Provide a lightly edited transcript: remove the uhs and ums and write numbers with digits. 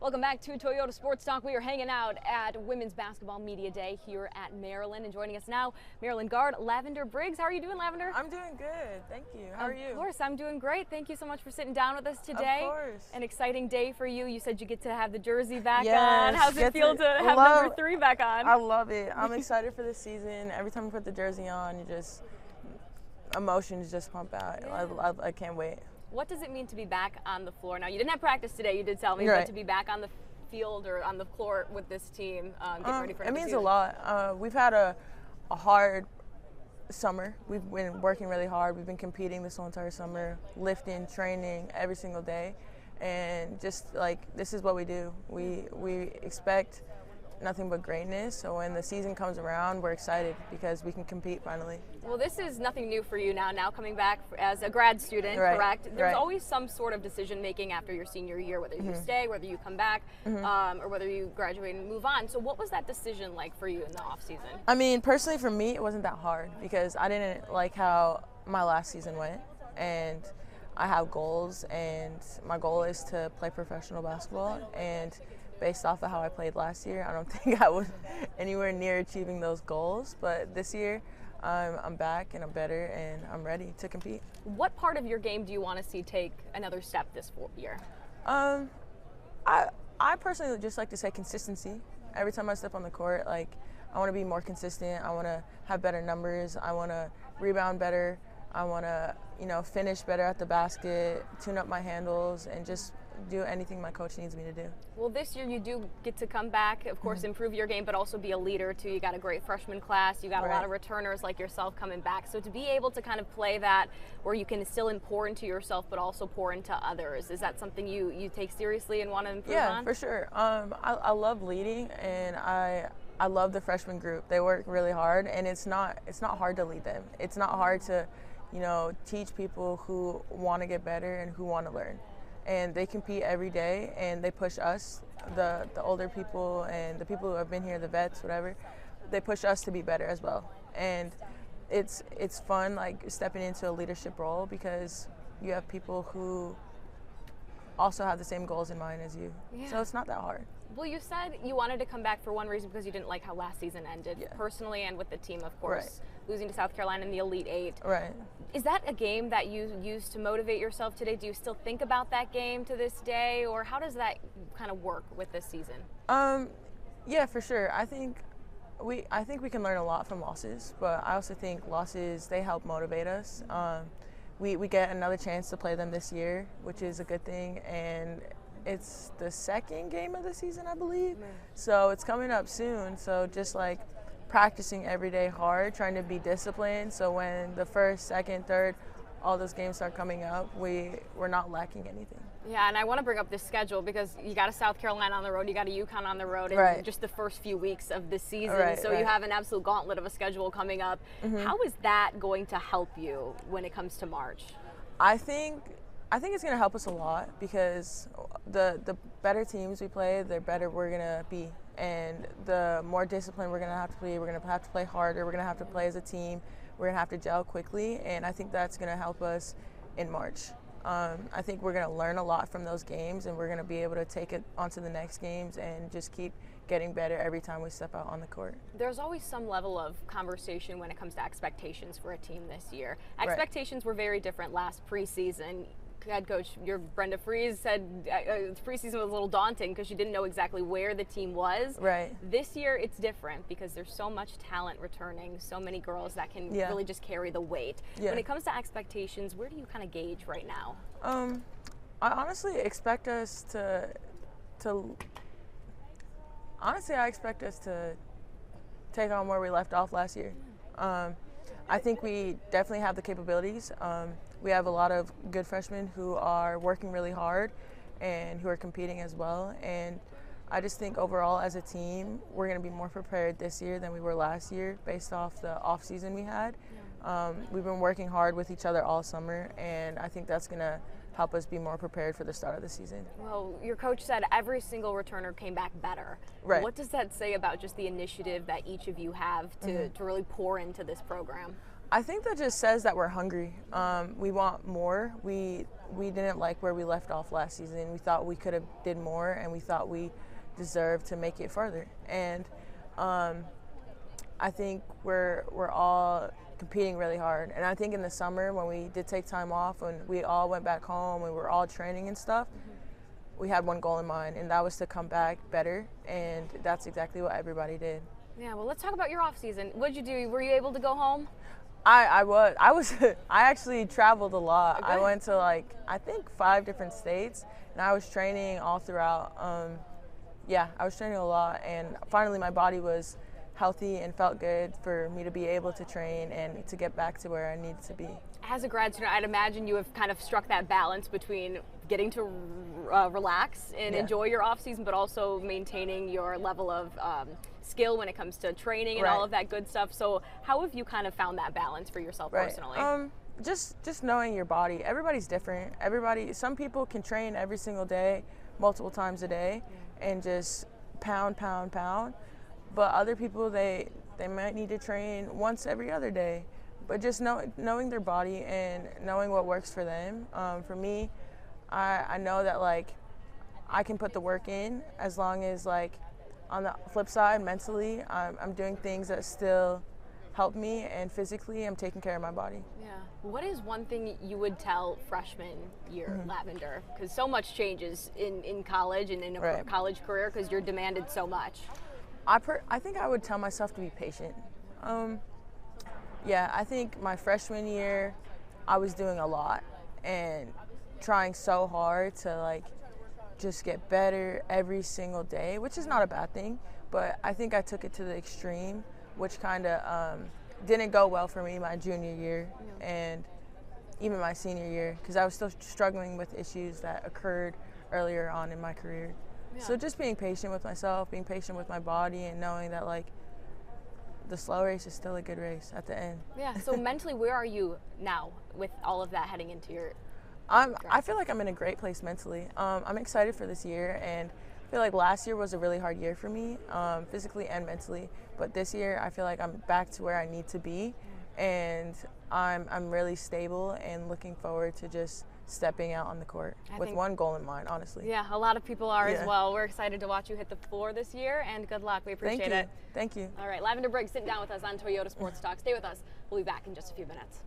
Welcome back to Toyota Sports Talk. We are hanging out at Women's Basketball Media Day here at Maryland, and joining us now, Maryland guard Lavender Briggs. How are you doing, Lavender? I'm doing good, thank you. How are you? Of course, I'm doing great. Thank you so much for sitting down with us today. Of course. An exciting day for you. You said you get to have the jersey back Yes, on. How's it feel to have number 3 back on? I love it. I'm excited for this season. Every time I put the jersey on, emotions just pump out. Yeah. I can't wait. What does it mean to be back on the floor? Now, you didn't have practice today, you did tell me, Right. but to be back on the field or on the floor with this team, getting ready for it means season. a lot. We've had a hard summer. We've been working really hard. We've been competing this whole entire summer, lifting, training every single day, and just like this is what we do. We expect nothing but greatness. So when the season comes around, we're excited because we can compete finally. Well, this is nothing new for you now coming back as a grad student, Right, correct? There's right. always some sort of decision making after your senior year, whether you stay, whether you come back, or whether you graduate and move on. So what was that decision like for you in the off season? I mean, personally for me, it wasn't that hard because I didn't like how my last season went, and I have goals, and my goal is to play professional basketball, and based off of how I played last year, I don't think I was anywhere near achieving those goals. But this year, I'm back and I'm better and I'm ready to compete. What part of your game do you want to see take another step this year? I personally just like to say consistency. Every time I step on the court, like I want to be more consistent. I want to have better numbers. I want to rebound better. I want to, finish better at the basket, tune up my handles, and just do anything my coach needs me to do. Well, this year you do get to come back, of course, improve your game, but also be a leader too. You got a great freshman class. You got a lot of returners like yourself coming back. So to be able to kind of play that where you can still pour into yourself, but also pour into others, is that something you take seriously and want to improve on? Yeah, for sure. I love leading, and I love the freshman group. They work really hard, and it's not hard to lead them. It's not hard to, teach people who want to get better and who want to learn. And they compete every day, and they push us, the older people and the people who have been here, the vets, whatever, they push us to be better as well. And it's fun, like stepping into a leadership role because you have people who also have the same goals in mind as you. Yeah. So it's not that hard. Well, you said you wanted to come back for one reason because you didn't like how last season ended, personally and with the team, of course, losing to South Carolina in the Elite Eight. Right. Is that a game that you use to motivate yourself today? Do you still think about that game to this day, or how does that kind of work with this season? Yeah, for sure. I think we can learn a lot from losses, but I also think losses, they help motivate us. We get another chance to play them this year, which is a good thing, and it's the second game of the season, I believe. So it's coming up soon. So just like practicing every day hard, trying to be disciplined. So when the first, second, third, all those games start coming up, we're not lacking anything. Yeah, and I want to bring up this schedule because you got a South Carolina on the road, you got a UConn on the road in just the first few weeks of the season. So you have an absolute gauntlet of a schedule coming up. How is that going to help you when it comes to March? I think it's going to help us a lot because the better teams we play, the better we're going to be. And the more disciplined we're going to have to play, we're going to have to play harder, we're going to have to play as a team, we're going to have to gel quickly, and I think that's going to help us in March. I think we're going to learn a lot from those games, and we're going to be able to take it onto the next games and just keep getting better every time we step out on the court. There's always some level of conversation when it comes to expectations for a team this year. Expectations were very different last preseason. Head coach, Brenda Freeze, said preseason was a little daunting because you didn't know exactly where the team was. Right. This year it's different because there's so much talent returning, so many girls that can really just carry the weight. When it comes to expectations, where do you kind of gauge right now? I honestly expect us to take on where we left off last year. I think we definitely have the capabilities. We have a lot of good freshmen who are working really hard and who are competing as well. And I just think overall as a team, we're going to be more prepared this year than we were last year based off the off season we had. We've been working hard with each other all summer, and I think that's going to help us be more prepared for the start of the season. Well, your coach said every single returner came back better. Right. What does that say about just the initiative that each of you have to really pour into this program? I think that just says that we're hungry. We want more. we didn't like where we left off last season. We thought we could have did more, and we thought we deserved to make it further. And I think we're all competing really hard. And I think in the summer when we did take time off, when we all went back home, we were all training and stuff, we had one goal in mind, and that was to come back better. And that's exactly what everybody did. Yeah, well, let's talk about your off season. What did you do? Were you able to go home? I was I actually traveled a lot. Okay. I went to I think 5 different states, and I was training all throughout. I was training a lot, and finally my body was healthy and felt good for me to be able to train and to get back to where I needed to be. As a grad student, I'd imagine you have kind of struck that balance between getting to relax and enjoy your off season, but also maintaining your level of skill when it comes to training and all of that good stuff. So how have you kind of found that balance for yourself personally? Just knowing your body. Everybody's different. Some people can train every single day, multiple times a day, and just pound. But other people, they might need to train once every other day. But just knowing their body and knowing what works for them. For me, I know that I can put the work in as long as on the flip side, mentally, I'm doing things that still help me, and physically I'm taking care of my body. Yeah. What is one thing you would tell freshman year Lavender? Because so much changes in college and in a college career because you're demanded so much. I think I would tell myself to be patient. I think my freshman year I was doing a lot and trying so hard to just get better every single day, which is not a bad thing, but I think I took it to the extreme, which kind of didn't go well for me my junior year and even my senior year, because I was still struggling with issues that occurred earlier on in my career. Yeah. So just being patient with myself, being patient with my body, and knowing that the slow race is still a good race at the end. Yeah, so mentally, where are you now with all of that heading into your I feel like I'm in a great place mentally. I'm excited for this year, and I feel like last year was a really hard year for me, physically and mentally. But this year, I feel like I'm back to where I need to be, and I'm really stable and looking forward to just stepping out on the court with one goal in mind, honestly. Yeah, a lot of people are as well. We're excited to watch you hit the floor this year, and good luck. We appreciate it. Thank you. All right, Lavender Briggs sitting down with us on Toyota Sports Talk. Stay with us. We'll be back in just a few minutes.